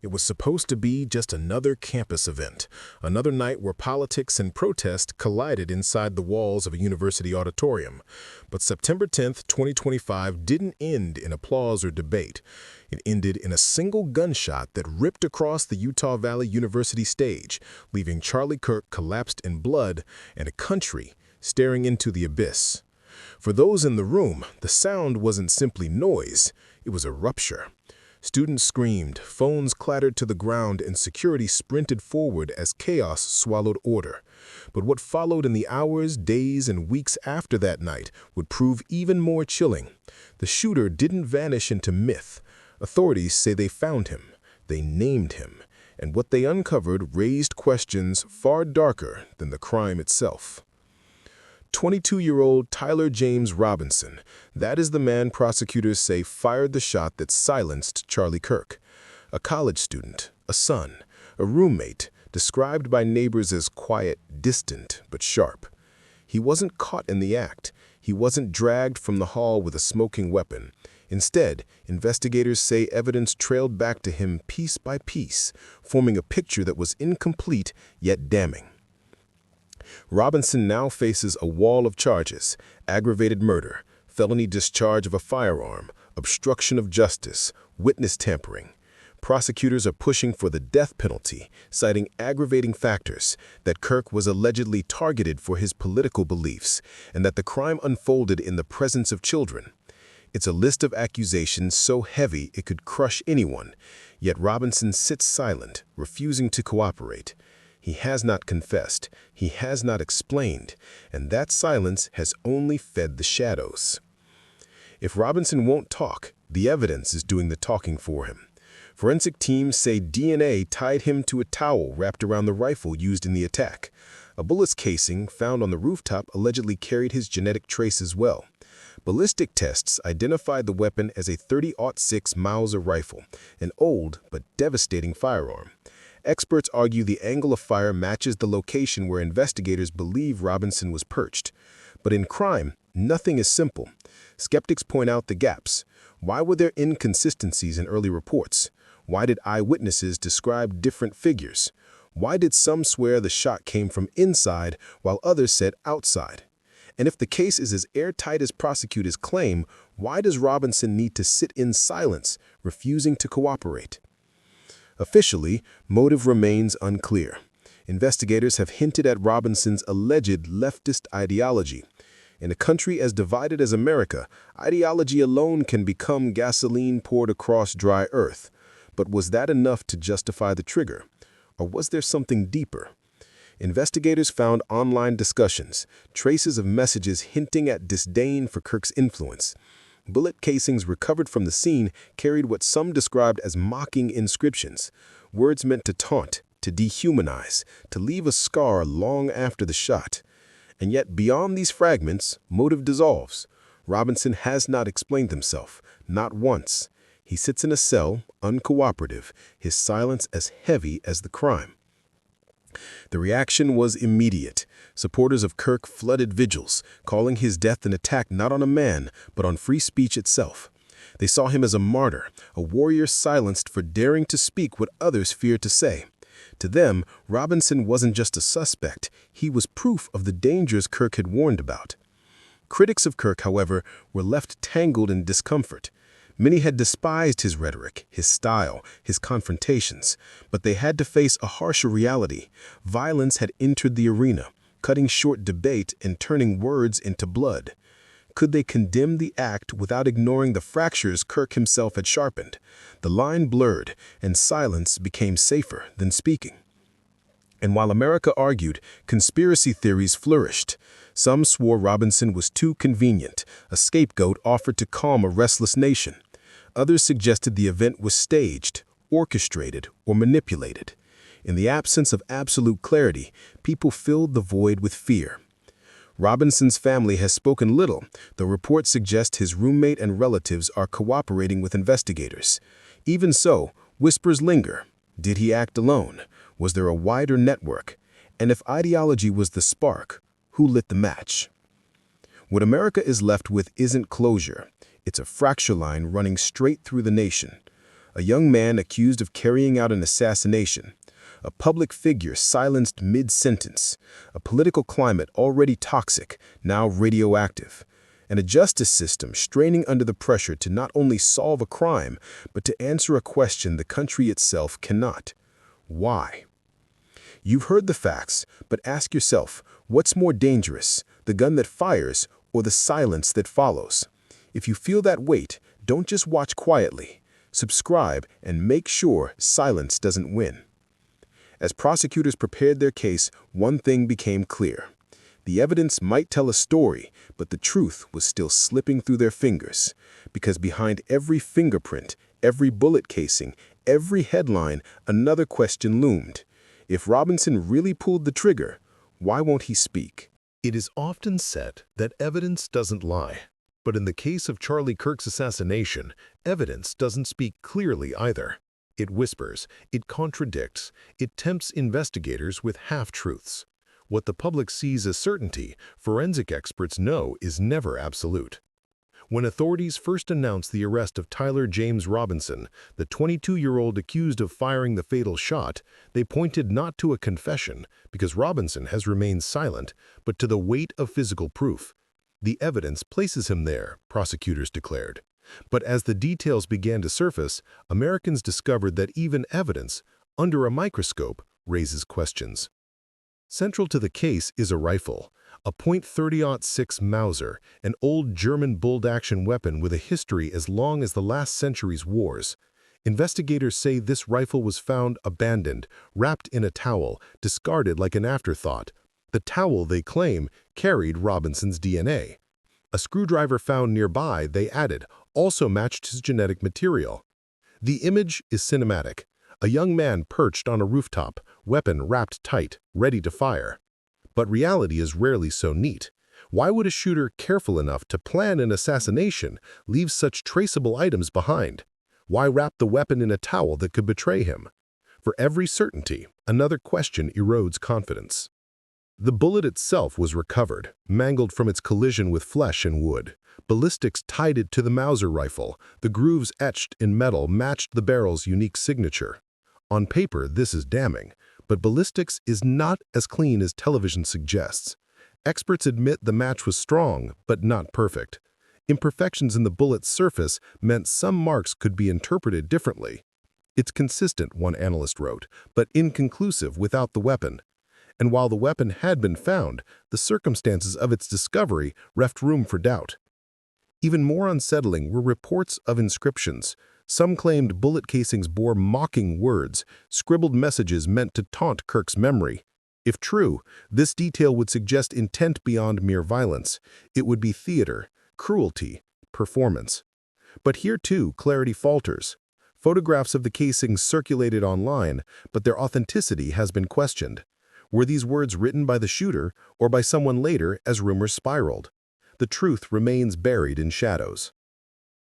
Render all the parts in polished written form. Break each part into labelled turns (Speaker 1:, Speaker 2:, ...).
Speaker 1: It was supposed to be just another campus event, another night where politics and protest collided inside the walls of a university auditorium. But September 10th, 2025 didn't end in applause or debate. It ended in a single gunshot that ripped across the Utah Valley University stage, leaving Charlie Kirk collapsed in blood and a country staring into the abyss. For those in the room, the sound wasn't simply noise, it was a rupture. Students screamed, phones clattered to the ground, and security sprinted forward as chaos swallowed order. But what followed in the hours, days, and weeks after that night would prove even more chilling. The shooter didn't vanish into myth. Authorities say they found him, they named him, and what they uncovered raised questions far darker than the crime itself. 22-year-old Tyler James Robinson, that is the man prosecutors say fired the shot that silenced Charlie Kirk. A college student, a son, a roommate, described by neighbors as quiet, distant, but sharp. He wasn't caught in the act. He wasn't dragged from the hall with a smoking weapon. Instead, investigators say evidence trailed back to him piece by piece, forming a picture that was incomplete yet damning. Robinson now faces a wall of charges: aggravated murder, felony discharge of a firearm, obstruction of justice, witness tampering. Prosecutors are pushing for the death penalty, citing aggravating factors, that Kirk was allegedly targeted for his political beliefs, and that the crime unfolded in the presence of children. It's a list of accusations so heavy it could crush anyone, yet Robinson sits silent, refusing to cooperate. He has not confessed, he has not explained, and that silence has only fed the shadows. If Robinson won't talk, the evidence is doing the talking for him. Forensic teams say DNA tied him to a towel wrapped around the rifle used in the attack. A bullet's casing found on the rooftop allegedly carried his genetic trace as well. Ballistic tests identified the weapon as a .30-06 Mauser rifle, an old but devastating firearm. Experts argue the angle of fire matches the location where investigators believe Robinson was perched. But in crime, nothing is simple. Skeptics point out the gaps. Why were there inconsistencies in early reports? Why did eyewitnesses describe different figures? Why did some swear the shot came from inside while others said outside? And if the case is as airtight as prosecutors claim, why does Robinson need to sit in silence, refusing to cooperate? Officially, motive remains unclear. Investigators have hinted at Robinson's alleged leftist ideology. In a country as divided as America, ideology alone can become gasoline poured across dry earth. But was that enough to justify the trigger? Or was there something deeper? Investigators found online discussions, traces of messages hinting at disdain for Kirk's influence. Bullet casings recovered from the scene carried what some described as mocking inscriptions, words meant to taunt, to dehumanize, to leave a scar long after the shot. And yet, beyond these fragments, motive dissolves. Robinson has not explained himself, not once. He sits in a cell, uncooperative, his silence as heavy as the crime. The reaction was immediate. Supporters of Kirk flooded vigils, calling his death an attack not on a man, but on free speech itself. They saw him as a martyr, a warrior silenced for daring to speak what others feared to say. To them, Robinson wasn't just a suspect, he was proof of the dangers Kirk had warned about. Critics of Kirk, however, were left tangled in discomfort. Many had despised his rhetoric, his style, his confrontations, but they had to face a harsher reality. Violence had entered the arena, cutting short debate and turning words into blood. Could they condemn the act without ignoring the fractures Kirk himself had sharpened? The line blurred, and silence became safer than speaking. And while America argued, conspiracy theories flourished. Some swore Robinson was too convenient, a scapegoat offered to calm a restless nation. Others suggested the event was staged, orchestrated, or manipulated. In the absence of absolute clarity, people filled the void with fear. Robinson's family has spoken little, though reports suggest his roommate and relatives are cooperating with investigators. Even so, whispers linger. Did he act alone? Was there a wider network? And if ideology was the spark, who lit the match? What America is left with isn't closure. It's a fracture line running straight through the nation. A young man accused of carrying out an assassination. A public figure silenced mid-sentence. A political climate already toxic, now radioactive. And a justice system straining under the pressure to not only solve a crime, but to answer a question the country itself cannot. Why? You've heard the facts, but ask yourself, what's more dangerous, the gun that fires or the silence that follows? If you feel that weight, don't just watch quietly. Subscribe and make sure silence doesn't win. As prosecutors prepared their case, one thing became clear. The evidence might tell a story, but the truth was still slipping through their fingers. Because behind every fingerprint, every bullet casing, every headline, another question loomed. If Robinson really pulled the trigger, why won't he speak?
Speaker 2: It is often said that evidence doesn't lie. But in the case of Charlie Kirk's assassination, evidence doesn't speak clearly either. It whispers, it contradicts, it tempts investigators with half-truths. What the public sees as certainty, forensic experts know is never absolute. When authorities first announced the arrest of Tyler James Robinson, the 22-year-old accused of firing the fatal shot, they pointed not to a confession, because Robinson has remained silent, but to the weight of physical proof. The evidence places him there, prosecutors declared. But as the details began to surface, Americans discovered that even evidence, under a microscope, raises questions. Central to the case is a rifle, a .30-06 Mauser, an old German bolt-action weapon with a history as long as the last century's wars. Investigators say this rifle was found abandoned, wrapped in a towel, discarded like an afterthought. The towel, they claim, carried Robinson's DNA. A screwdriver found nearby, they added, also matched his genetic material. The image is cinematic. A young man perched on a rooftop, weapon wrapped tight, ready to fire. But reality is rarely so neat. Why would a shooter careful enough to plan an assassination leave such traceable items behind? Why wrap the weapon in a towel that could betray him? For every certainty, another question erodes confidence. The bullet itself was recovered, mangled from its collision with flesh and wood. Ballistics tied it to the Mauser rifle. The grooves etched in metal matched the barrel's unique signature. On paper, this is damning, but ballistics is not as clean as television suggests. Experts admit the match was strong, but not perfect. Imperfections in the bullet's surface meant some marks could be interpreted differently. It's consistent, one analyst wrote, but inconclusive without the weapon. And while the weapon had been found, the circumstances of its discovery left room for doubt. Even more unsettling were reports of inscriptions. Some claimed bullet casings bore mocking words, scribbled messages meant to taunt Kirk's memory. If true, this detail would suggest intent beyond mere violence. It would be theater, cruelty, performance. But here too, clarity falters. Photographs of the casings circulated online, but their authenticity has been questioned. Were these words written by the shooter or by someone later as rumors spiraled? The truth remains buried in shadows.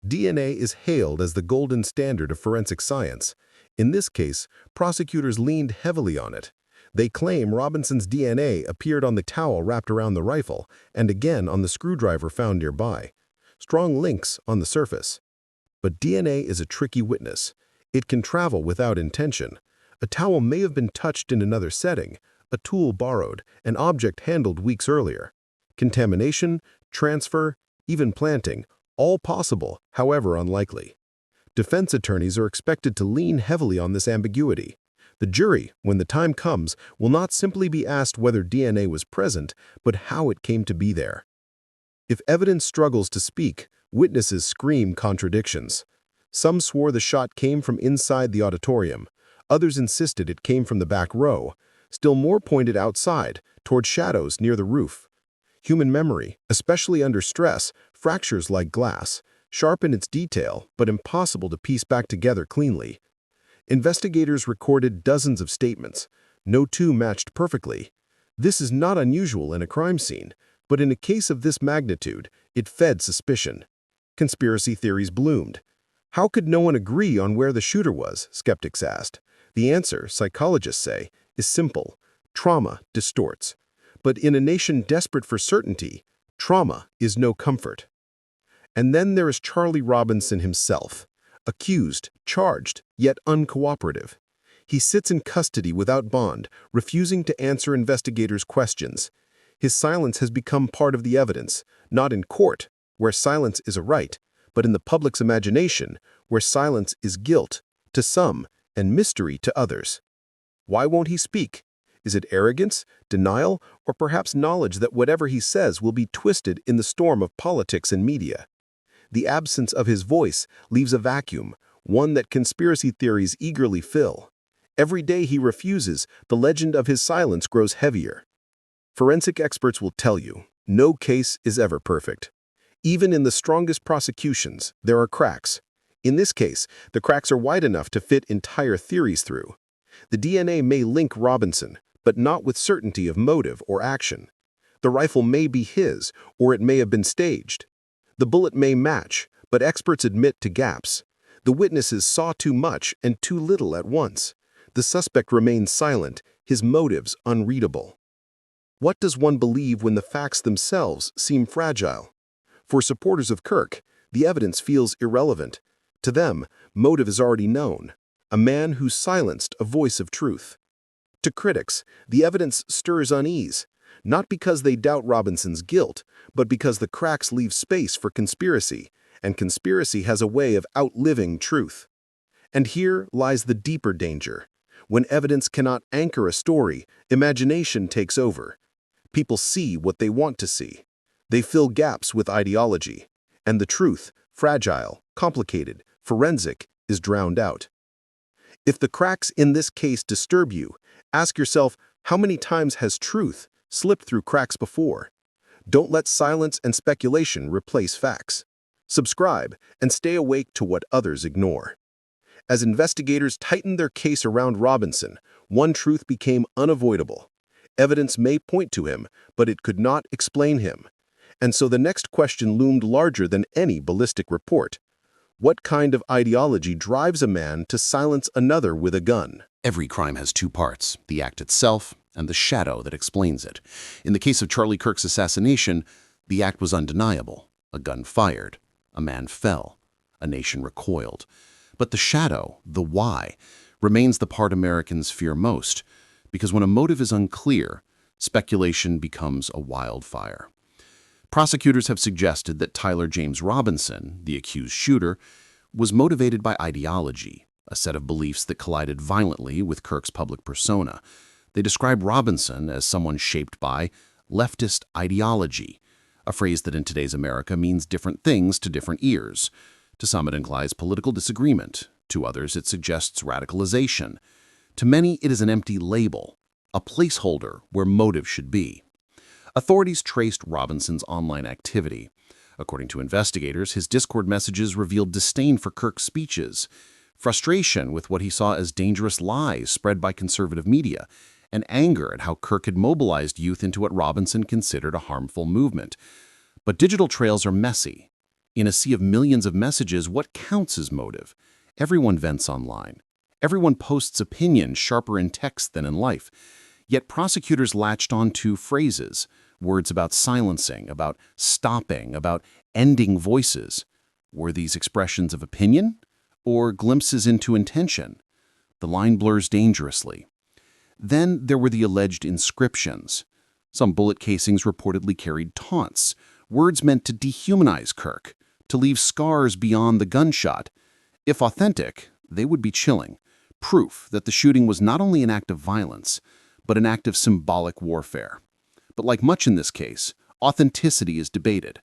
Speaker 2: DNA is hailed as the golden standard of forensic science. In this case, prosecutors leaned heavily on it. They claim Robinson's DNA appeared on the towel wrapped around the rifle and again on the screwdriver found nearby. Strong links on the surface. But DNA is a tricky witness. It can travel without intention. A towel may have been touched in another setting, a tool borrowed, an object handled weeks earlier. Contamination, transfer, even planting, all possible, however unlikely. Defense attorneys are expected to lean heavily on this ambiguity. The jury, when the time comes, will not simply be asked whether DNA was present, but how it came to be there. If evidence struggles to speak, witnesses scream contradictions. Some swore the shot came from inside the auditorium. Others insisted it came from the back row. Still more pointed outside, toward shadows near the roof. Human memory, especially under stress, fractures like glass, sharp in its detail, but impossible to piece back together cleanly. Investigators recorded dozens of statements. No two matched perfectly. This is not unusual in a crime scene, but in a case of this magnitude, it fed suspicion. Conspiracy theories bloomed. How could no one agree on where the shooter was, skeptics asked. The answer, psychologists say, is simple. Trauma distorts. But in a nation desperate for certainty, trauma is no comfort. And then there is Charlie Robinson himself, Accused, charged, yet uncooperative. He sits in custody without bond, refusing to answer investigators' questions. His silence has become part of the evidence, not in court, where silence is a right, but in the public's imagination, where silence is guilt to some and mystery to others. Why won't he speak? Is it arrogance, denial, or perhaps knowledge that whatever he says will be twisted in the storm of politics and media? The absence of his voice leaves a vacuum, one that conspiracy theories eagerly fill. Every day he refuses, the legend of his silence grows heavier. Forensic experts will tell you, no case is ever perfect. Even in the strongest prosecutions, there are cracks. In this case, the cracks are wide enough to fit entire theories through. The DNA may link Robinson, but not with certainty of motive or action. The rifle may be his, or it may have been staged. The bullet may match, but experts admit to gaps. The witnesses saw too much and too little at once. The suspect remains silent, his motives unreadable. What does one believe when the facts themselves seem fragile? For supporters of Kirk, the evidence feels irrelevant. To them, motive is already known. A man who silenced a voice of truth. To critics, the evidence stirs unease, not because they doubt Robinson's guilt, but because the cracks leave space for conspiracy, and conspiracy has a way of outliving truth. And here lies the deeper danger. When evidence cannot anchor a story, imagination takes over. People see what they want to see. They fill gaps with ideology, and the truth, fragile, complicated, forensic, is drowned out. If the cracks in this case disturb you, ask yourself, how many times has truth slipped through cracks before? Don't let silence and speculation replace facts. Subscribe and stay awake to what others ignore. As investigators tightened their case around Robinson, one truth became unavoidable. Evidence may point to him, but it could not explain him. And so the next question loomed larger than any ballistic report. What kind of ideology drives a man to silence another with a gun?
Speaker 3: Every crime has two parts, the act itself and the shadow that explains it. In the case of Charlie Kirk's assassination, the act was undeniable. A gun fired. A man fell. A nation recoiled. But the shadow, the why, remains the part Americans fear most, because when a motive is unclear, speculation becomes a wildfire. Prosecutors have suggested that Tyler James Robinson, the accused shooter, was motivated by ideology, a set of beliefs that collided violently with Kirk's public persona. They describe Robinson as someone shaped by leftist ideology, a phrase that in today's America means different things to different ears. To some it implies political disagreement, to others it suggests radicalization. To many it is an empty label, a placeholder where motive should be. Authorities traced Robinson's online activity. According to investigators, his Discord messages revealed disdain for Kirk's speeches, frustration with what he saw as dangerous lies spread by conservative media, and anger at how Kirk had mobilized youth into what Robinson considered a harmful movement. But digital trails are messy. In a sea of millions of messages, what counts as motive? Everyone vents online. Everyone posts opinions sharper in text than in life. Yet prosecutors latched on to phrases, words about silencing, about stopping, about ending voices. Were these expressions of opinion or glimpses into intention? The line blurs dangerously. Then there were the alleged inscriptions. Some bullet casings reportedly carried taunts, words meant to dehumanize Kirk, to leave scars beyond the gunshot. If authentic, they would be chilling, proof that the shooting was not only an act of violence, but an act of symbolic warfare. But like much in this case, authenticity is debated.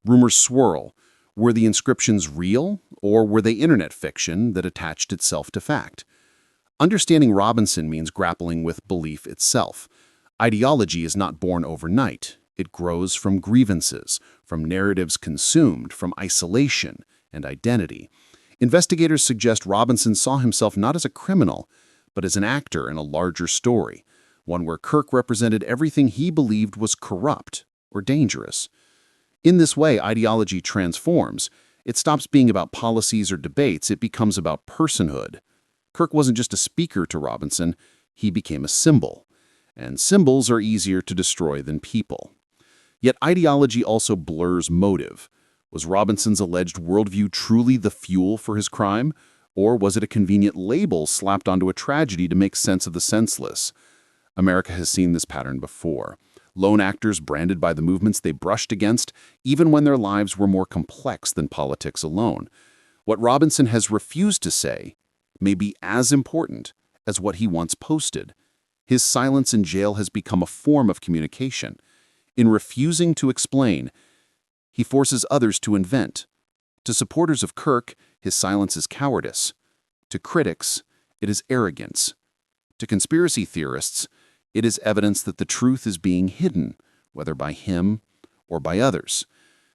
Speaker 3: Rumors swirl. Were the inscriptions real, or were they internet fiction that attached itself to fact? Understanding Robinson means grappling with belief itself. Ideology is not born overnight. It grows from grievances, from narratives consumed, from isolation and identity. Investigators suggest Robinson saw himself not as a criminal, but as an actor in a larger story, one where Kirk represented everything he believed was corrupt or dangerous. In this way, ideology transforms. It stops being about policies or debates, it becomes about personhood. Kirk wasn't just a speaker to Robinson, he became a symbol. And symbols are easier to destroy than people. Yet ideology also blurs motive. Was Robinson's alleged worldview truly the fuel for his crime? Or was it a convenient label slapped onto a tragedy to make sense of the senseless? America has seen this pattern before. Lone actors branded by the movements they brushed against, even when their lives were more complex than politics alone. What Robinson has refused to say may be as important as what he once posted. His silence in jail has become a form of communication. In refusing to explain, he forces others to invent. To supporters of Kirk, his silence is cowardice. To critics, it is arrogance. To conspiracy theorists, it is evidence that the truth is being hidden, whether by him or by others.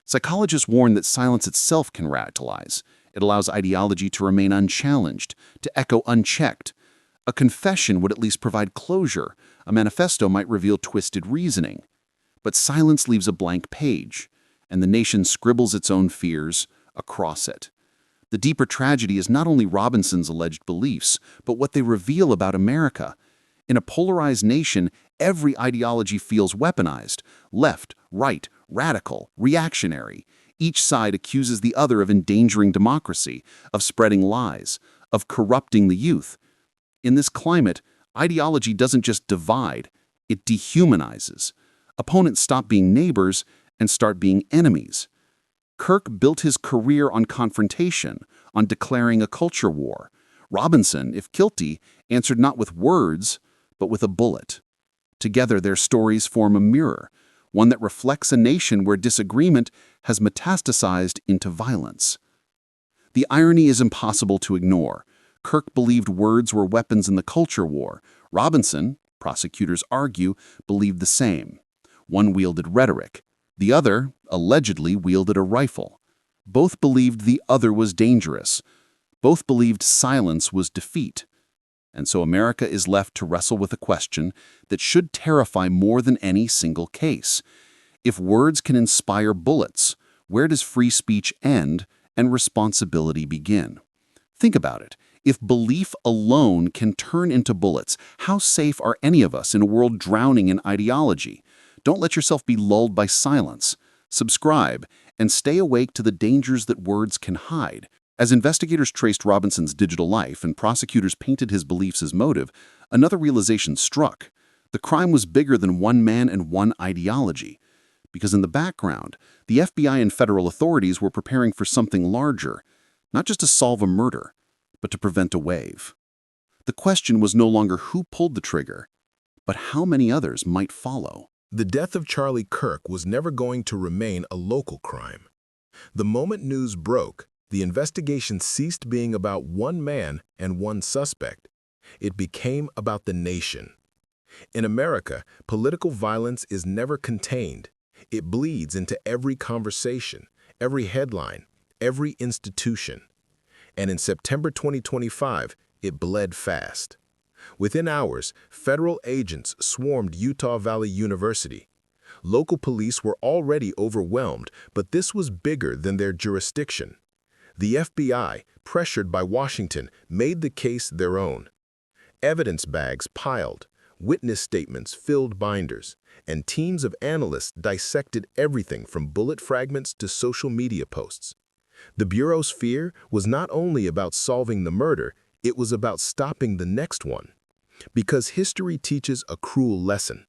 Speaker 3: Psychologists warn that silence itself can radicalize. It allows ideology to remain unchallenged, to echo unchecked. A confession would at least provide closure. A manifesto might reveal twisted reasoning. But silence leaves a blank page, and the nation scribbles its own fears across it. The deeper tragedy is not only Robinson's alleged beliefs, but what they reveal about America. In a polarized nation, every ideology feels weaponized: left, right, radical, reactionary. Each side accuses the other of endangering democracy, of spreading lies, of corrupting the youth. In this climate, ideology doesn't just divide, it dehumanizes. Opponents stop being neighbors and start being enemies. Kirk built his career on confrontation, on declaring a culture war. Robinson, if guilty, answered not with words, but with a bullet. Together, their stories form a mirror, one that reflects a nation where disagreement has metastasized into violence. The irony is impossible to ignore. Kirk believed words were weapons in the culture war. Robinson, prosecutors argue, believed the same. One wielded rhetoric. The other, allegedly, wielded a rifle. Both believed the other was dangerous. Both believed silence was defeat. And so America is left to wrestle with a question that should terrify more than any single case. If words can inspire bullets, where does free speech end and responsibility begin? Think about it. If belief alone can turn into bullets, how safe are any of us in a world drowning in ideology? Don't let yourself be lulled by silence. Subscribe and stay awake to the dangers that words can hide. As investigators traced Robinson's digital life and prosecutors painted his beliefs as motive, another realization struck. The crime was bigger than one man and one ideology. Because in the background, the FBI and federal authorities were preparing for something larger, not just to solve a murder, but to prevent a wave. The question was no longer who pulled the trigger, but how many others might follow.
Speaker 1: The death of Charlie Kirk was never going to remain a local crime. The moment news broke, the investigation ceased being about one man and one suspect. It became about the nation. In America, political violence is never contained. It bleeds into every conversation, every headline, every institution. And in September 2025, it bled fast. Within hours, federal agents swarmed Utah Valley University. Local police were already overwhelmed, but this was bigger than their jurisdiction. The FBI, pressured by Washington, made the case their own. Evidence bags piled, witness statements filled binders, and teams of analysts dissected everything from bullet fragments to social media posts. The Bureau's fear was not only about solving the murder, it was about stopping the next one. Because history teaches a cruel lesson.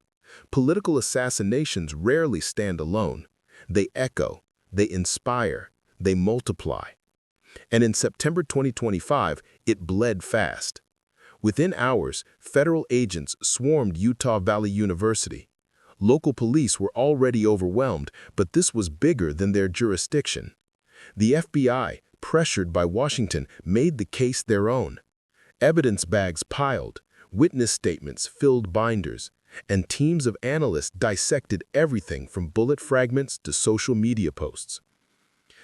Speaker 1: Political assassinations rarely stand alone. They echo, they inspire, they multiply. And in September 2025, it bled fast. Within hours, federal agents swarmed Utah Valley University. Local police were already overwhelmed, but this was bigger than their jurisdiction. The FBI, pressured by Washington, made the case their own. Evidence bags piled, witness statements filled binders, and teams of analysts dissected everything from bullet fragments to social media posts.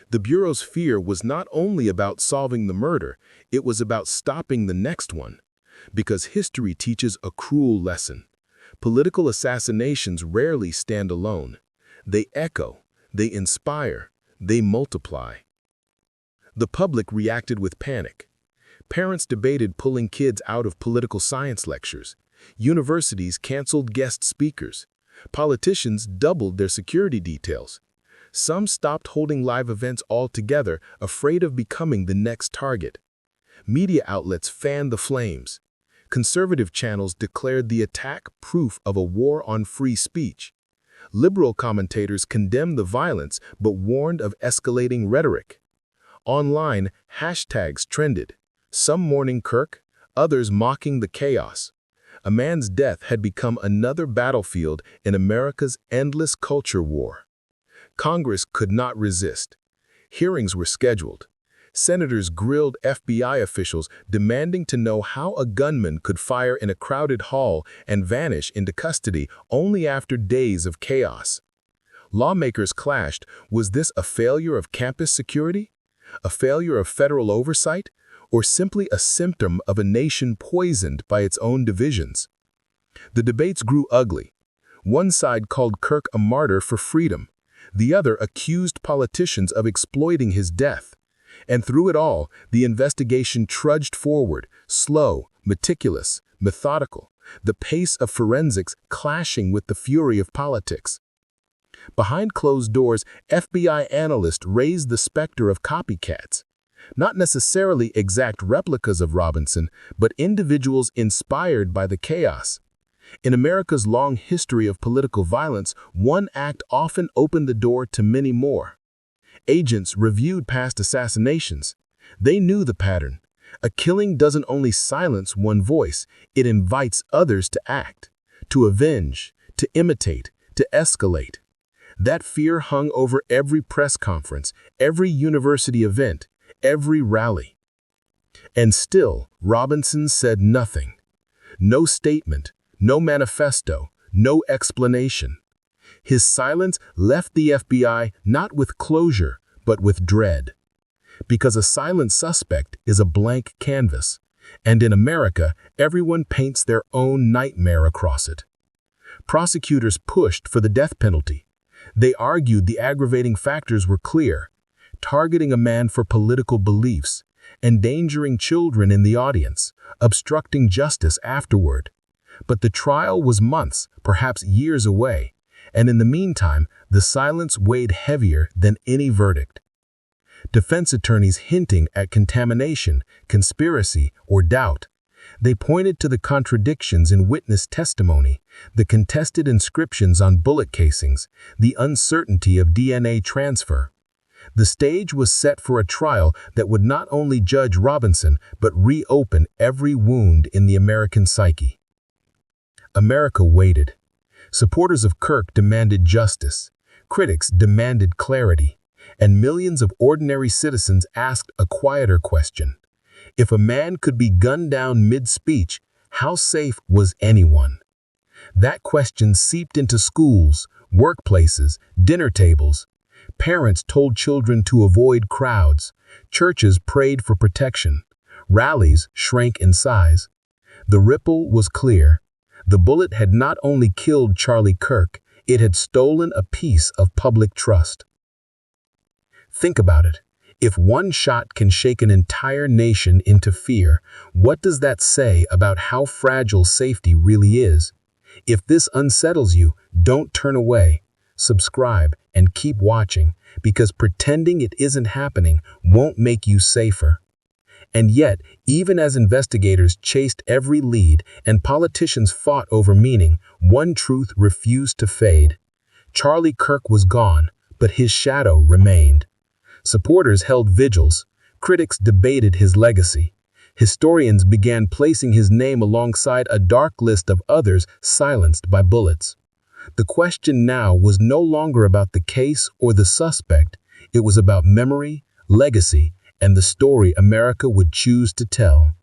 Speaker 1: The Bureau's fear was not only about solving the murder, it was about stopping the next one. Because history teaches a cruel lesson. Political assassinations rarely stand alone. They echo, they inspire, they multiply. The public reacted with panic. Parents debated pulling kids out of political science lectures. Universities canceled guest speakers. Politicians doubled their security details.
Speaker 2: Some stopped holding live events altogether, afraid of becoming the next target. Media outlets fanned the flames. Conservative channels declared the attack proof of a war on free speech. Liberal commentators condemned the violence but warned of escalating rhetoric. Online, hashtags trended, some mourning Kirk, others mocking the chaos. A man's death had become another battlefield in America's endless culture war. Congress could not resist. Hearings were scheduled. Senators grilled FBI officials demanding to know how a gunman could fire in a crowded hall and vanish into custody only after days of chaos. Lawmakers clashed. Was this a failure of campus security? A failure of federal oversight? Or simply a symptom of a nation poisoned by its own divisions? The debates grew ugly. One side called Kirk a martyr for freedom. The other accused politicians of exploiting his death. And through it all, the investigation trudged forward, slow, meticulous, methodical, the pace of forensics clashing with the fury of politics. Behind closed doors, FBI analysts raised the specter of copycats. Not necessarily exact replicas of Robinson, but individuals inspired by the chaos. In America's long history of political violence, one act often opened the door to many more. Agents reviewed past assassinations. They knew the pattern. A killing doesn't only silence one voice, it invites others to act, to avenge, to imitate, to escalate. That fear hung over every press conference, every university event, every rally. And still, Robinson said nothing. No statement, no manifesto, no explanation. His silence left the FBI not with closure, but with dread. Because a silent suspect is a blank canvas, and in America, everyone paints their own nightmare across it. Prosecutors pushed for the death penalty. They argued the aggravating factors were clear: targeting a man for political beliefs, endangering children in the audience, obstructing justice afterward. But the trial was months, perhaps years away, and in the meantime, the silence weighed heavier than any verdict. Defense attorneys hinting at contamination, conspiracy, or doubt. They pointed to the contradictions in witness testimony, the contested inscriptions on bullet casings, the uncertainty of DNA transfer. The stage was set for a trial that would not only judge Robinson, but reopen every wound in the American psyche. America waited. Supporters of Kirk demanded justice. Critics demanded clarity. And millions of ordinary citizens asked a quieter question. If a man could be gunned down mid-speech, how safe was anyone? That question seeped into schools, workplaces, dinner tables. Parents told children to avoid crowds. Churches prayed for protection. Rallies shrank in size. The ripple was clear. The bullet had not only killed Charlie Kirk, it had stolen a piece of public trust. Think about it. If one shot can shake an entire nation into fear, what does that say about how fragile safety really is? If this unsettles you, don't turn away. Subscribe and keep watching, because pretending it isn't happening won't make you safer. And yet, even as investigators chased every lead and politicians fought over meaning, one truth refused to fade. Charlie Kirk was gone, but his shadow remained. Supporters held vigils. Critics debated his legacy. Historians began placing his name alongside a dark list of others silenced by bullets. The question now was no longer about the case or the suspect. It was about memory, legacy, and the story America would choose to tell.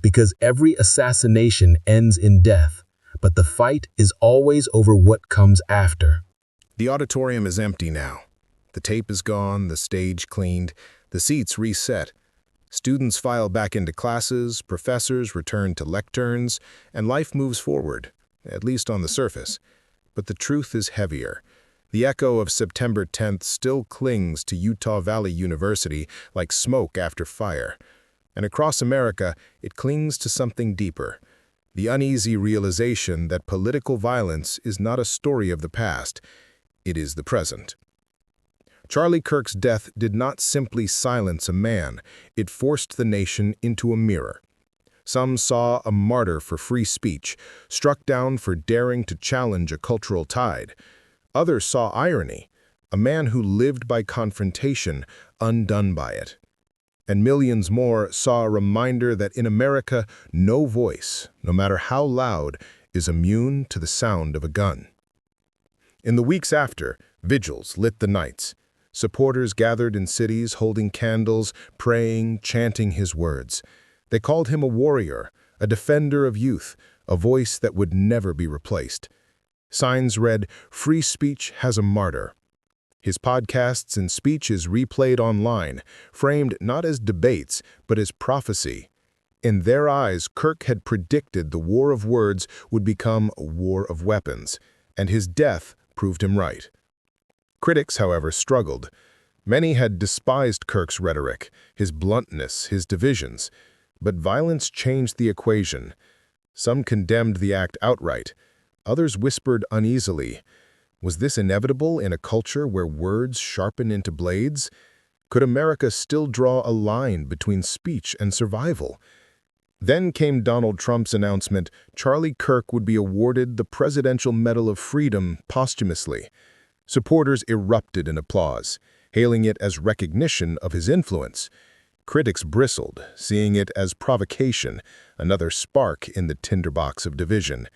Speaker 2: Because every assassination ends in death, but the fight is always over what comes after.
Speaker 1: The auditorium is empty now. The tape is gone, the stage cleaned, the seats reset. Students file back into classes, professors return to lecterns, and life moves forward, at least on the surface. But the truth is heavier. The echo of September 10th still clings to Utah Valley University like smoke after fire. And across America, it clings to something deeper. The uneasy realization that political violence is not a story of the past, it is the present. Charlie Kirk's death did not simply silence a man, it forced the nation into a mirror. Some saw a martyr for free speech, struck down for daring to challenge a cultural tide. Others saw irony, a man who lived by confrontation, undone by it. And millions more saw a reminder that in America, no voice, no matter how loud, is immune to the sound of a gun. In the weeks after, vigils lit the nights. Supporters gathered in cities holding candles, praying, chanting his words. They called him a warrior, a defender of youth, a voice that would never be replaced. Signs read, "Free speech has a martyr." His podcasts and speeches replayed online, framed not as debates, but as prophecy. In their eyes, Kirk had predicted the war of words would become a war of weapons, and his death proved him right. Critics, however, struggled. Many had despised Kirk's rhetoric, his bluntness, his divisions. But violence changed the equation. Some condemned the act outright. Others whispered uneasily, was this inevitable in a culture where words sharpen into blades? Could America still draw a line between speech and survival? Then came Donald Trump's announcement Charlie Kirk would be awarded the Presidential Medal of Freedom posthumously. Supporters erupted in applause, hailing it as recognition of his influence. Critics bristled, seeing it as provocation, another spark in the tinderbox of division.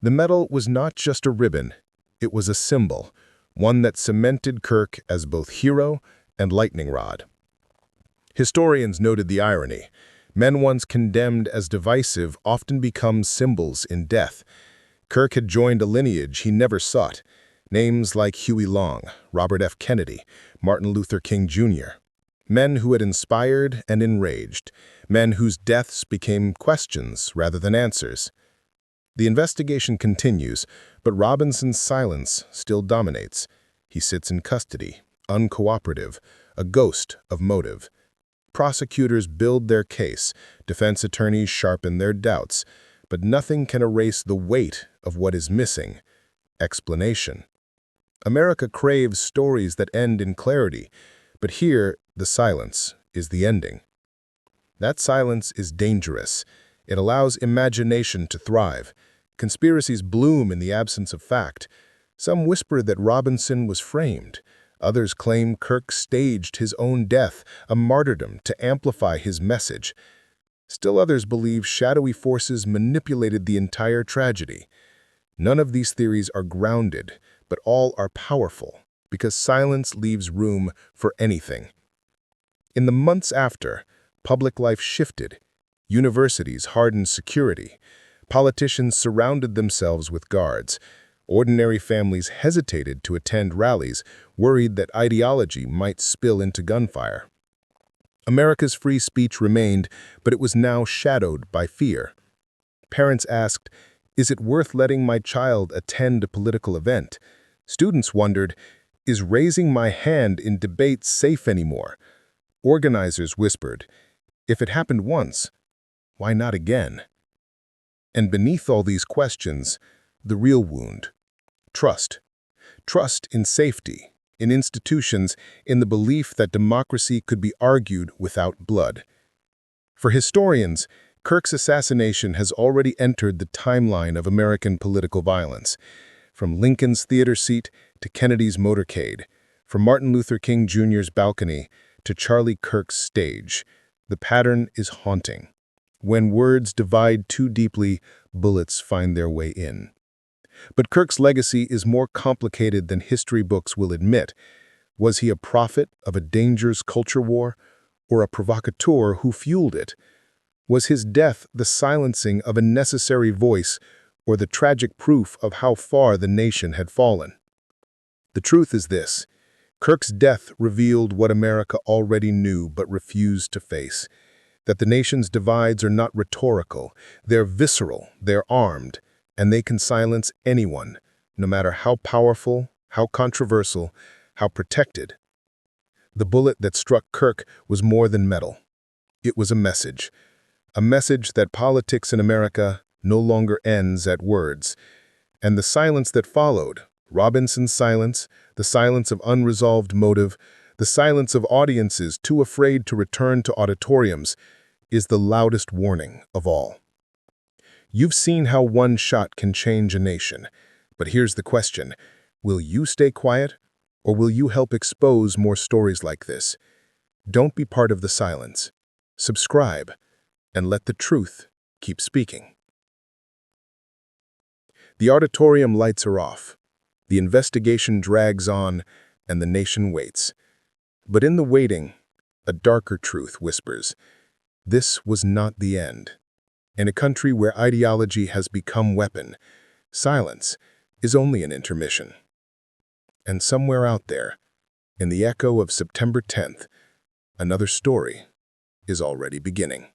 Speaker 1: The medal was not just a ribbon, it was a symbol, one that cemented Kirk as both hero and lightning rod. Historians noted the irony. Men once condemned as divisive often become symbols in death. Kirk had joined a lineage he never sought. Names like Huey Long, Robert F. Kennedy, Martin Luther King Jr. Men who had inspired and enraged. Men whose deaths became questions rather than answers. The investigation continues, but Robinson's silence still dominates. He sits in custody, uncooperative, a ghost of motive. Prosecutors build their case, defense attorneys sharpen their doubts, but nothing can erase the weight of what is missing: explanation. America craves stories that end in clarity, but here the silence is the ending. That silence is dangerous. It allows imagination to thrive. Conspiracies bloom in the absence of fact. Some whisper that Robinson was framed. Others claim Kirk staged his own death, a martyrdom to amplify his message. Still others believe shadowy forces manipulated the entire tragedy. None of these theories are grounded, but all are powerful, because silence leaves room for anything. In the months after, public life shifted. Universities hardened security. Politicians surrounded themselves with guards. Ordinary families hesitated to attend rallies, worried that ideology might spill into gunfire. America's free speech remained, but it was now shadowed by fear. Parents asked, "Is it worth letting my child attend a political event?" Students wondered, "Is raising my hand in debate safe anymore?" Organizers whispered, "If it happened once, why not again?" And beneath all these questions, the real wound: trust. Trust in safety, in institutions, in the belief that democracy could be argued without blood. For historians, Kirk's assassination has already entered the timeline of American political violence. From Lincoln's theater seat to Kennedy's motorcade, from Martin Luther King Jr.'s balcony to Charlie Kirk's stage, the pattern is haunting. When words divide too deeply, bullets find their way in. But Kirk's legacy is more complicated than history books will admit. Was he a prophet of a dangerous culture war, or a provocateur who fueled it? Was his death the silencing of a necessary voice, or the tragic proof of how far the nation had fallen? The truth is this: Kirk's death revealed what America already knew but refused to face. That the nation's divides are not rhetorical, they're visceral, they're armed, and they can silence anyone, no matter how powerful, how controversial, how protected. The bullet that struck Kirk was more than metal. It was a message that politics in America no longer ends at words. And the silence that followed, Robinson's silence, the silence of unresolved motive, the silence of audiences too afraid to return to auditoriums, is the loudest warning of all. You've seen how one shot can change a nation, but here's the question. Will you stay quiet, or will you help expose more stories like this? Don't be part of the silence. Subscribe, and let the truth keep speaking. The auditorium lights are off. The investigation drags on, and the nation waits. But in the waiting, a darker truth whispers. This was not the end. In a country where ideology has become weapon, silence is only an intermission. And somewhere out there, in the echo of September 10th, another story is already beginning.